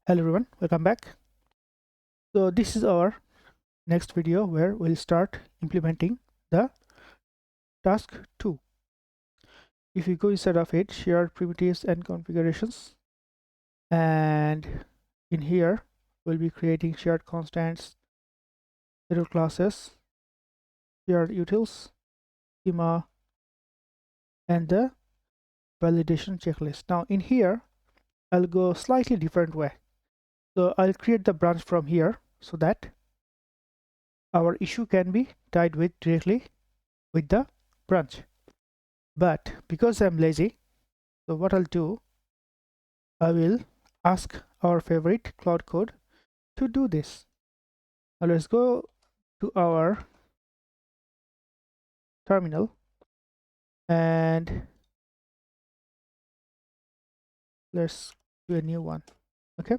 Hello everyone, welcome back. So this is our next video where we'll start implementing the task 2. If you go inside of it, shared primitives and configurations, and in here we'll be creating shared constants, shared classes, shared utils, schema, and the validation checklist. Now in here I'll go slightly different way. So I'll create the branch from here so that our issue can be tied with directly with the branch. But because I'm lazy, so what I'll do, I will ask our favorite Cloud Code to do this. Now let's go to our terminal and let's do a new one. Okay,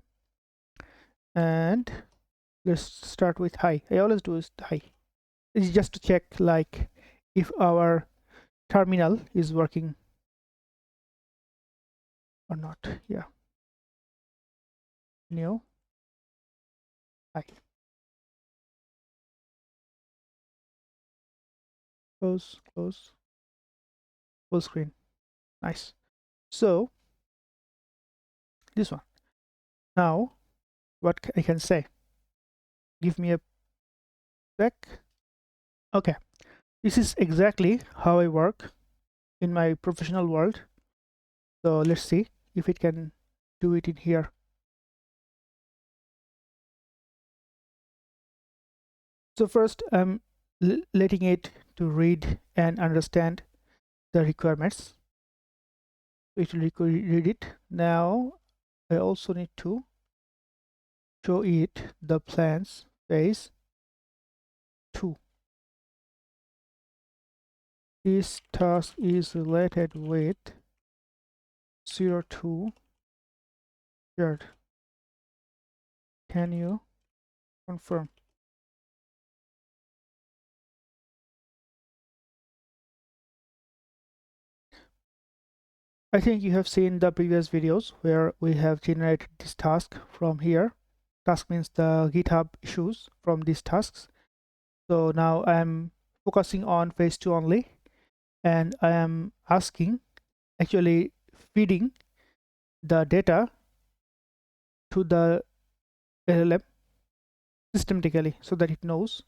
and let's start with hi. I always do is hi. It's just to check like if our terminal is working or not. Yeah, new hi. Close full screen. Nice. So this one. Now what I can say, give me a sec. Okay, this is exactly how I work in my professional world. So let's see if it can do it in here. So first I'm letting it to read and understand the requirements. It will read it. Now I also need to show it the plans phase 2. This task is related with 02 shared. Can you confirm? I think you have seen the previous videos where we have generated this task from here. Task means the GitHub issues from these tasks. So now I'm focusing on phase 2 only, and I am asking, actually feeding the data to the LLM systematically so that it knows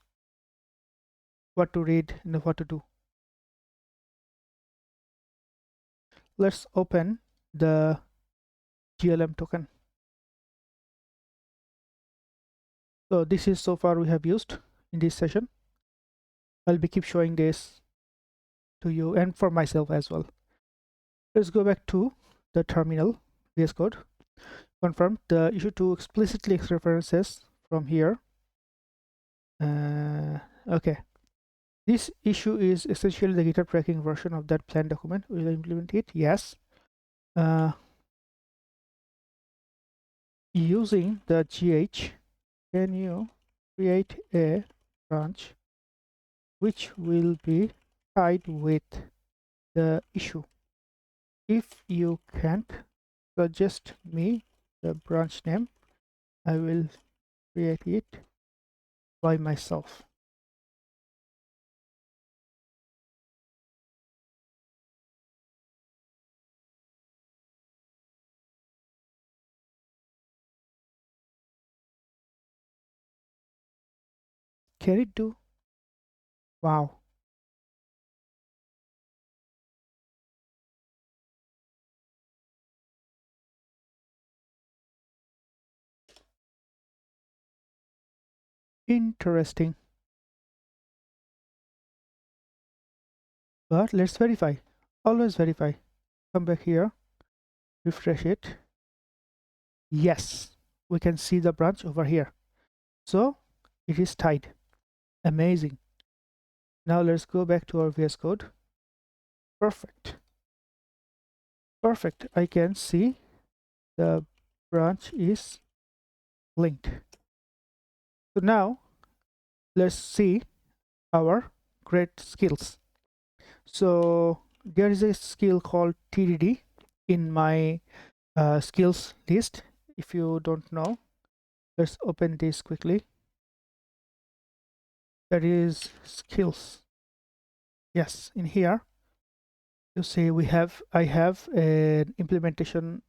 what to read and what to do. Let's open the GLM token. So this is so far we have used in this session. I'll be keep showing this to you and for myself as well. Let's go back to the terminal VS Code. Confirm the issue to explicitly references from here. Okay, this issue is essentially the GitHub tracking version of that plan document. Will I implement it? Yes. Using the GH, can you create a branch which will be tied with the issue? If you can't, suggest me the branch name. I will create it by myself. Can it do? Wow. Interesting. But let's verify. Always verify. Come back here, refresh it. Yes, we can see the branch over here. So it is tied. Amazing. Now let's go back to our VS Code. Perfect. Perfect. I can see the branch is linked. So now let's see our great skills. So there is a skill called TDD in my skills list. if you don't know, let's open this quickly. That is skills. Yes, in here you see I have an implementation,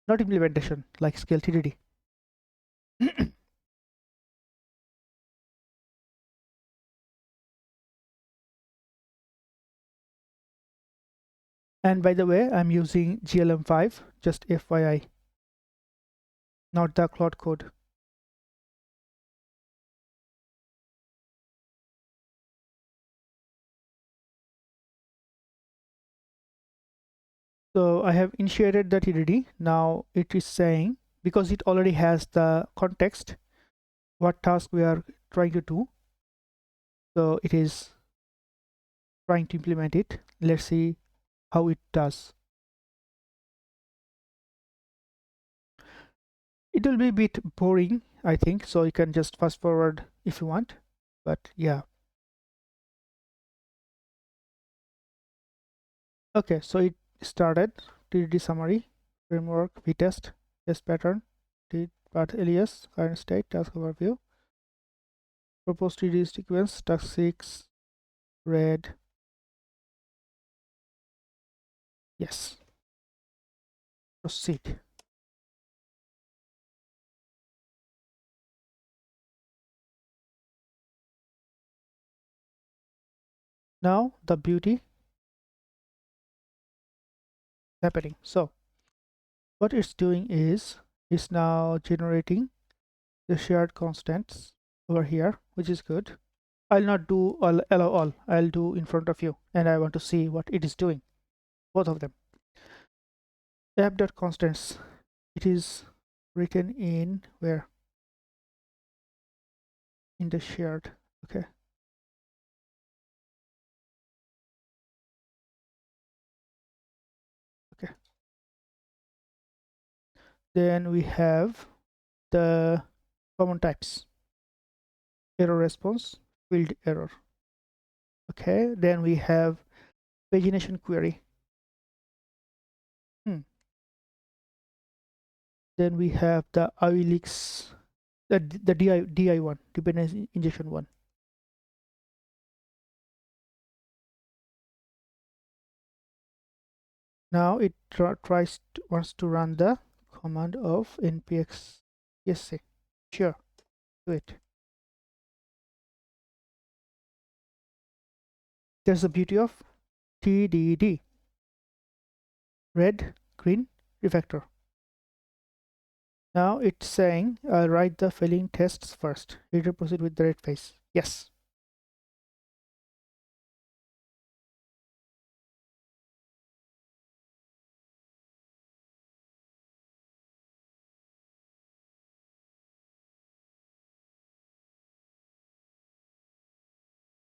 not implementation, like skill TDD. And by the way, I'm using GLM5, just FYI, not the Cloud Code. So I have initiated the TDD. Now it is saying, because it already has the context, what task we are trying to do. So it is trying to implement it. Let's see how it does. It will be a bit boring, I think, so you can just fast forward if you want. But yeah. Okay, so it started. TDD summary, framework, vtest, test pattern, did path alias, current state, task overview, proposed TDD sequence, task 6, red. Yes. Proceed. Now the beauty happening. So what it's doing is it's now generating the shared constants over here, which is good. I'll not do allow all. I'll do in front of you, and I want to see what it is doing. Both of them. App.constants. It is written in where? In the shared. Okay. Okay. Then we have the common types. Error response, field error. Okay. Then we have pagination query. Then we have the ILX, the DI one, dependency injection one. Now it wants to run the command of npx ESC. Sure, do it. There's the beauty of TDD. Red, green, refactor. Now it's saying I'll write the failing tests first. Later proceed with the red phase. Yes.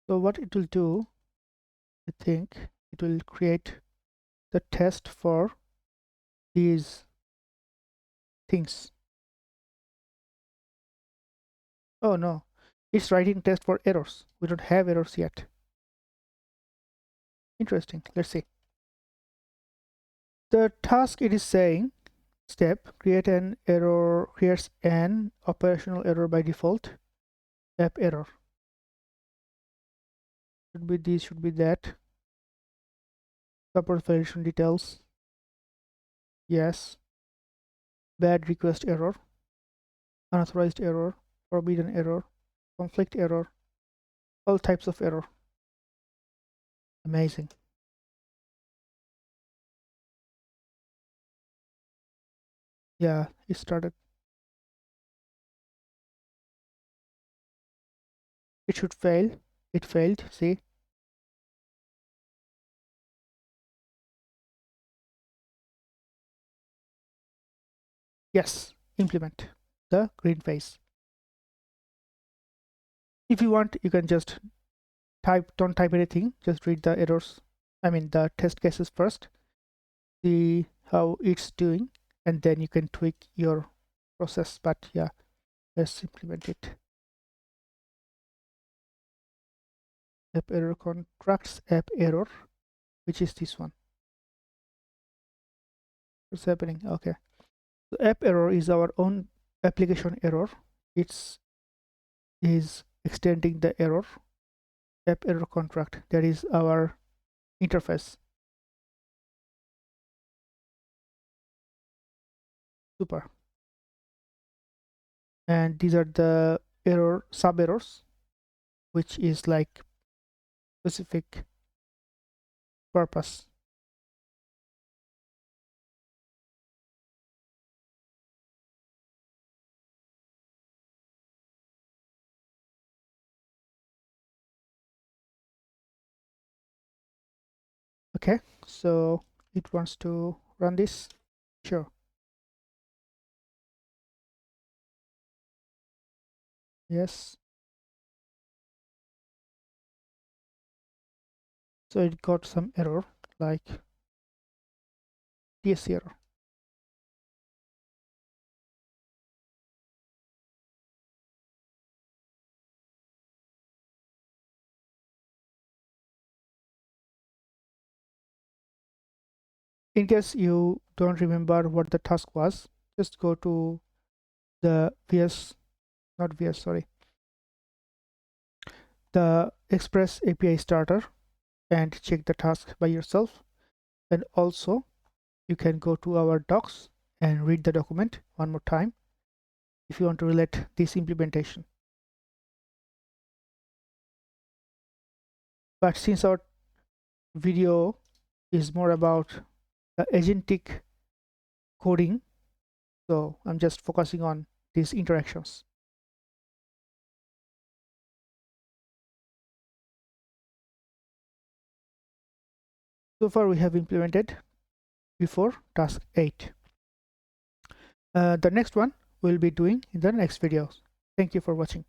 So what it will do, I think it will create the test for these things. Oh no, it's writing test for errors. We don't have errors yet. Interesting. Let's see. The task it is saying, step, creates an operational error by default. App error. Should be this, should be that. Support validation details. Yes. Bad request error. Unauthorized error. Forbidden error. Conflict error. All types of error. Amazing. Yeah, it started. It should fail. It failed. See? Yes. Implement the green phase. If you want, you can just don't type anything, just read the errors, I mean the test cases first, see how it's doing, and then you can tweak your process. But yeah, let's implement it. App error contracts app error, which is this one. What's happening? Okay, The app error is our own application error. It's is extending the error. App error contract, that is our interface. Super. And these are the error sub errors, which is like specific purpose. Okay, so it wants to run this. Sure. Yes. So it got some error like TSC error. In case you don't remember what the task was, just go to the the Express API starter and check the task by yourself. And also you can go to our docs and read the document one more time if you want to relate this implementation. But since our video is more about the agentic coding, so I'm just focusing on these interactions. So far we have implemented before task 8. The next one we'll be doing in the next video. Thank you for watching.